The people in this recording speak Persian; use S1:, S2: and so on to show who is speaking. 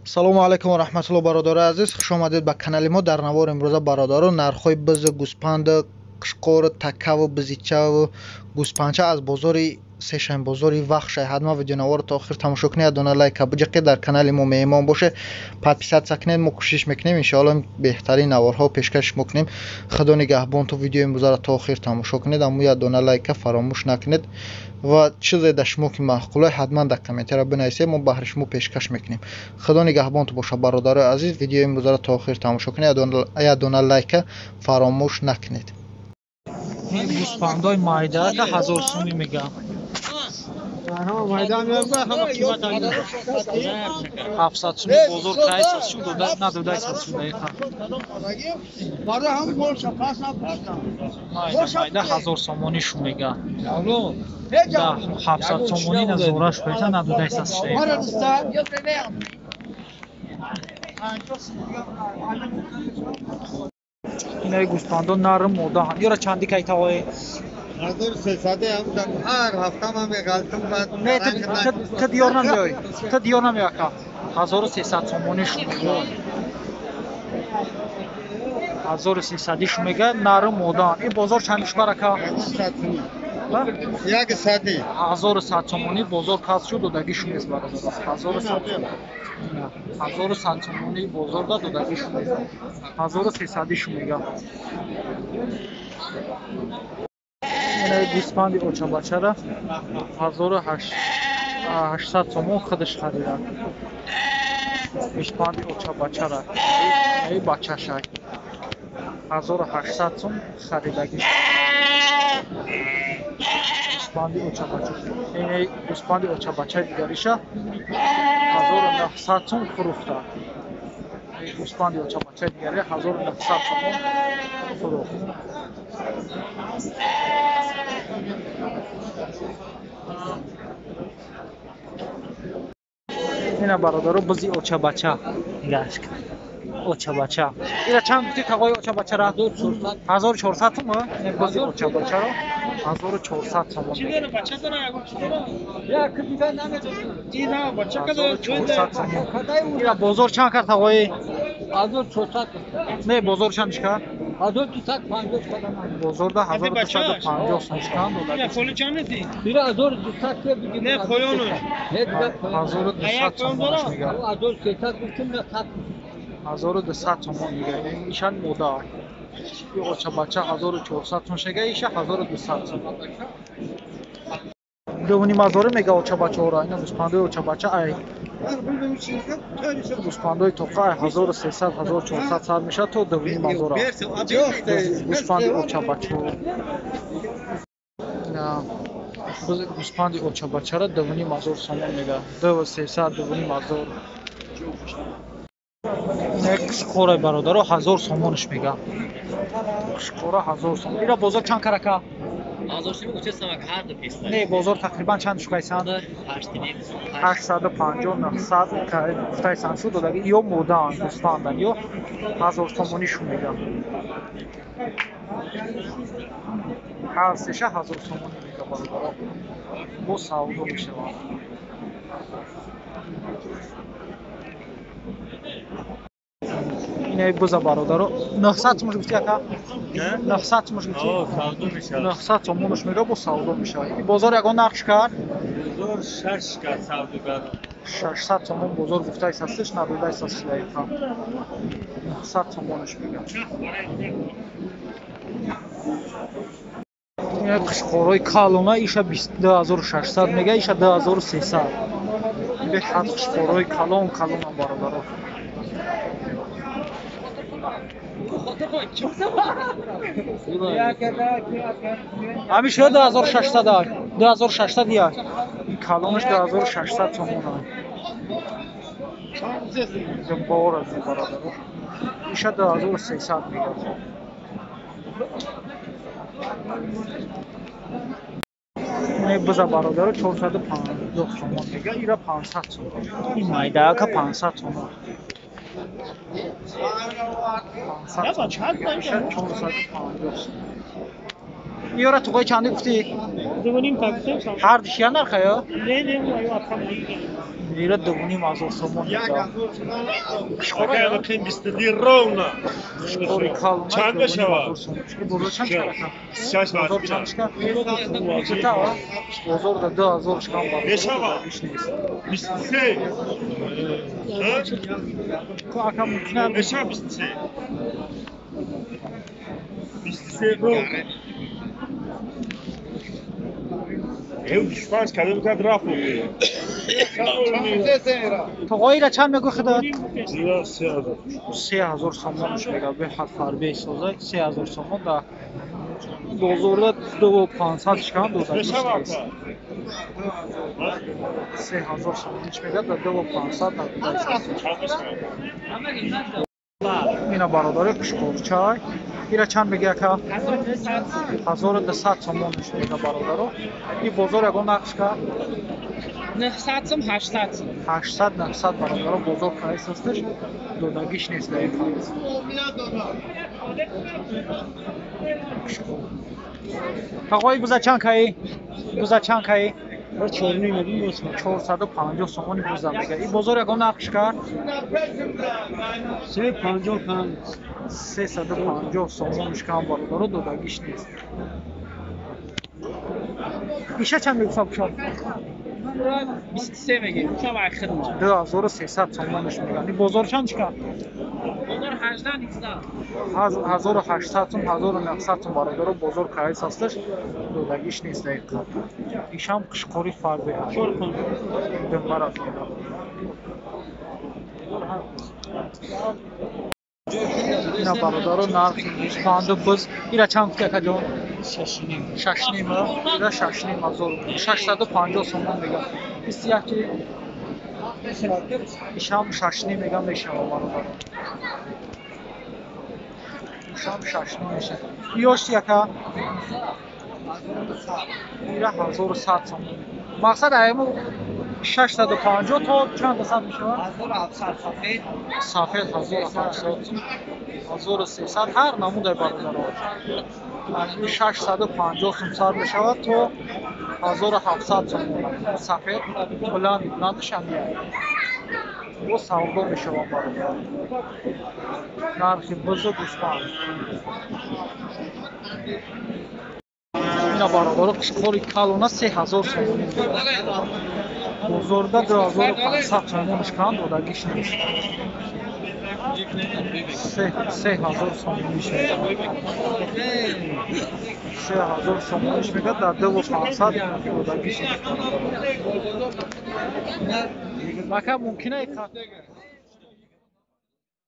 S1: салому алайкум ва раҳматуллоҳ бародари азиз, хуш омадед ба канали мо. дар навори имрӯза бародаро нархҳои бизи гӯспанд қишқор такаву бизичаву гӯспанча аз бозори сешайн бозори вахшай. ҳатман видеонавора то охир тамошо кунед, ядона лайка биҷақед, дар канали мо меҳмон боше подписатсия кунед. мо кӯшиш мекунем иншоалло беҳтарин наварҳо пешкаш мекунем. худо нигаҳбон. то видеои имрӯзаро то охир тамошо кунед, аммо ядона лайка фаромӯш накунед ва чизе да шумо ки маъқулай ҳатман дар комментария бинависед, мо баҳри шумо пешкаш мекунем. худо нигаҳбонтон боша бародарои азиз. видеои имрӯзаро то охир тамошо кунед, ядона лайка фаромӯш накунед.
S2: гӯспандои майда ка 1000 сомӣ мегам. майда мега ҳама қимат ам 700 сомӣ бозор кайсас шуд на додай сас шуда иха. майда 1000 сомонӣ шу мега. Да 700 сомонӣ на зораш бета на додай сас шуда. Инаи гӯспандо нарм мода ҳам. Ёра чанди кайтавои
S3: 1300 هم هر هفته من میگالتم بعد
S2: نه تا دیار نمیای. تا دیار نمیای که 1300 سومونی شما. 1300 شما میگه نرم مودان. این بازار چندش برکه؟
S3: یک ساعتی
S2: 1100 سومونی بازار کاس شد دادگی شما است برادر. 1100 سومونی بازار داد دادگی شما است. 1300 شما میگه. این گوسفندی اوچابچه را 1800 سومون خودش خریدن. گوسفندی اوچابچه را این بچه شای 1800 سوم خریدگی. گوسفندی اوچابچه این گوسفندی اوچابچه دیگریشه 1900 سوم فروخته. گوسفندی اوچابچه دیگری 1900 سوم فروخت. اینا برادرو بزی اوچابچه گشت. اوچابچه اینا چند گفتی تقای اوچابچه را 1400 تومه. این بزی اوچابچه را 1400 تومه. چیه بچه داره یا کدیگه نمیشه. اینا بچه کدوم اینا بازار چند کرد تقای 1400 نه بازار چندش کرد 1250 بازار ده 1250 سومش کند
S4: نه پول چند نیستی؟
S3: میره 1200 که بگید
S4: نه پایانش
S2: 1200 تومانش میگه.
S3: 1300 گفتیم نه
S2: 1200 تومان میگه. ایشان مودا این اوچابچه 1400 تومانش میگه. ایشان 1200 تومان. دوونی مزاره میگه اوچابچه را. اینا گوسفندای اوچابچه ای گوسفندای توقع 1300 1400 سر میشه تو دوونی مزاره. گوسفندی اوچابچه نه گوسفندی اوچابچه را دوونی مزار سامان میگه. 2300 دوونی مزار. قشقورای برادرها 1000 سومونش میگه. قشقورا 1000 سومون. اینا بازار چند کرکه؟
S4: 1000 سوم چه سمک هر دو پیست.
S2: نه بازار تقریبا چند شکایسند؟ 850 900 که گفتایسند شد دادگی یا مودان گوسفندن یا 1000 سومونی شو میگه. هر سشه 1000 سومونی میگه برادرها. بو سعودو میشه. اینای بوزا برادرو 900 تومش گفتی اکا؟ 900 تومش گفتی؟
S4: سعودو میشه.
S2: 900 تومونش میگه با سعودو میشه. این بازار یگان نقش کرد؟
S4: بازار 6 کرد سعودوگر.
S2: 600 تومون بازار گفته ایست هستش ندوده ایست هستش دقیقا 900 تومونش میگه. این قشقورای کالونا ایشه 22600 میگه. ایشه 2300. این حد قشقورای کالون هم برادرو. همیشه 2600 دار 2600 یا این کالونش 2600 تومونه. باور از برادر میشه 2300 میگه. این بزا برادر 450 تومن میگه. ایرا 500 تومن. این مایده که 500 تومن. 500 تومن میشه 450. یورا تو قای چندی گفتی؟
S4: دوونیم تا گفتم.
S2: هر دیشی نرخه یا؟
S4: نه نه ما یو اصلا میگه.
S2: میره 2,500 سومون
S3: یک
S2: میگم
S3: ازور شما
S4: Пока я например, бистади ровно.
S2: قوری کالونه
S4: چند بشه
S2: 2,500 سومون بزرگ چند کرده
S4: Сейчас
S2: بزرگ
S4: вас
S2: چند
S4: بینم.
S2: شکر بزرگ 2,000 شکم بار
S4: بشوا.
S2: بیش نیست
S4: 23.
S2: تو اکا ممکنه
S4: بشه 23. 23 ровно. Eu disfarce, cadê o cadrapo?
S2: تو قایی را چند میگو خدات
S4: Zira siyahı.
S2: 3000 سومونش میگه به حد فربه سازه 3000 سومون دا بزرگ 2,500 شکم دو دا بیش
S4: Beşe bak
S2: نیست
S4: da.
S2: 3000 سومونش میگه دا 2,500 دا اینا برادر قشقورچای اینا چند میگه که 1200 سومونش میگه برادر این بزرگ اگه نقش که
S5: 900 сом 800 сом
S2: 800 900 برادر بزرگ پرایس هستش دودگیش نیست در این پرایس آقای گوزه چند کهی؟ گوزه چند کهی؟ 450 سومونی گوزه میگه این بزرگ اگه نقش کرد 350 سومونش کم برادر دودگیش نیست ایشه چند میگه صاحب شد؟
S5: 23 میگیم چه وقت خدمت
S2: 2300 سومونش میگن این بزرگ چند چکن؟
S5: بازار 18 19
S2: 1800 سوم 1900 سوم برادر بزرگ پرایس هستش دودگیش نیست دقیقا ایش هم قشقوری فربه هست دنبر از اینا برادر نرخ گوسفند بز اینا چند که جان 6 نیم اینا 6 نیم هزار 650 سومون میگم 21 چی ایش هم 6 نیم میگم میشه برادر ایش هم 6 نیم میشه یوش یکا اینا 1100 سومون مقصد ایمو 650 تا چند صد میشه
S5: 1700
S2: سفید 1700 1300 هر نمود برادر از 650 سوم سر بشود تو 1700 سوم سفید بلندش هم میاد و سودا میشه برادر نرخ بزرگ گوسفند اینا برادر قشقوری کالونه 3000 سوم بزرگه 2500 سومونش کم دودگیش نیست 3000 سومونش میگه 3000 سومونش میگه در 2500 دودگیش نیست مکه ممکنه